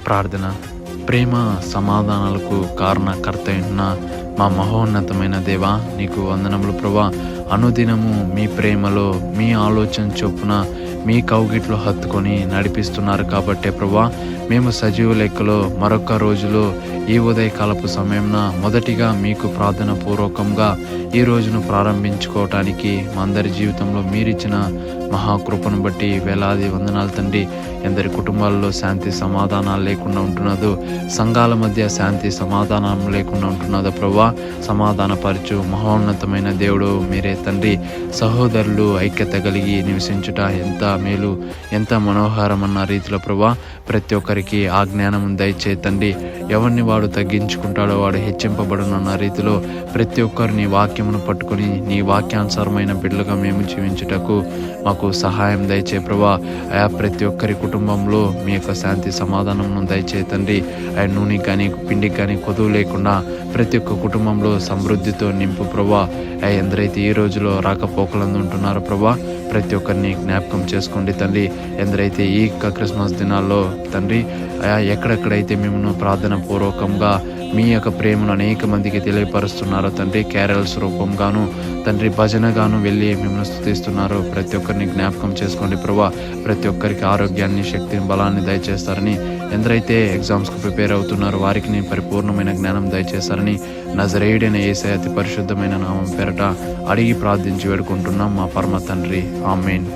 ప్రార్థన. ప్రేమ సమాధానాలకు కారణకర్త అయిన మా మహోన్నతమైన దేవా, నీకు వందనములు ప్రభా. అనుదినము మీ ప్రేమలో మీ ఆలోచన చొప్పున మీ కౌగిట్లో హత్తుకొని నడిపిస్తున్నారు కాబట్టే ప్రభా, మేము సజీవ లెక్కలో మరొక రోజులో ఈ ఉదయకాలపు సమయంన మొదటిగా మీకు ప్రార్థన పూర్వకంగా ఈ రోజును ప్రారంభించుకోవటానికి మా అందరి జీవితంలో మీరిచ్చిన మహాకృపను బట్టి వేలాది వందనాలు తండ్రి. ఎందరి కుటుంబాల్లో శాంతి సమాధానాలు లేకుండా ఉంటున్నదో, సంఘాల మధ్య శాంతి సమాధానం లేకుండా ఉంటున్నదో ప్రభా, సమాధానపరచు మహోన్నతమైన దేవుడు మీరే తండ్రి. సహోదరులు ఐక్యత కలిగి నివసించుట ఎంత మేలు, ఎంత మనోహరం అన్న రీతిలో ప్రభా, ప్రతి ఒక్కరికి ఆ జ్ఞానం దయచే తండ్రి. ఎవరిని వాడు తగ్గించుకుంటాడో వాడు హెచ్చింపబడునన్న రీతిలో ప్రతి ఒక్కరు నీ వాక్యమును పట్టుకొని నీ వాక్యానుసారమైన బిడ్డలుగా మేము జీవించుటకు మాకు సహాయం దయచే ప్రభా. ఆయా ప్రతి ఒక్కరి కుటుంబంలో మీ యొక్క శాంతి సమాధానం దయచే తండ్రి. ఆయన నూనెకి కానీ పిండికి కానీ కొదువు లేకుండా ప్రతి ఒక్క కుటుంబంలో సమృద్ధితో నింపు ప్రభా. ఎందరైతే ఈ రోజులో రాకపోకలందు ఉంటున్నారో ప్రభా, ప్రతి ఒక్కరిని జ్ఞాపకం చేసుకోండి తండ్రి. ఎందరైతే ఈ క్రిస్మస్ దినాల్లో తండ్రి ఎక్కడెక్కడైతే మిమ్మల్ని ప్రార్థన పూర్వకంగా మీ యొక్క ప్రేమను అనేక మందికి తెలియపరుస్తున్నారో తండ్రి, క్యారల్స్ రూపంగాను తండ్రి భజనగాను వెళ్ళి మిమ్మల్ని స్తుతిస్తున్నారు, ప్రతి ఒక్కరిని జ్ఞాపకం చేసుకోండి ప్రభా. ప్రతి ఒక్కరికి ఆరోగ్యాన్ని, శక్తిని, బలాన్ని దయచేస్తారని, ఎందరైతే ఎగ్జామ్స్కు ప్రిపేర్ అవుతున్నారో వారికి పరిపూర్ణమైన జ్ఞానం దయచేస్తారని నజరేయుడైన యేసయ్య అతి పరిశుద్ధమైన నామం పేరట అడిగి ప్రార్థించి వేడుకుంటున్నాం మా పరమ తండ్రి. ఆమేన్.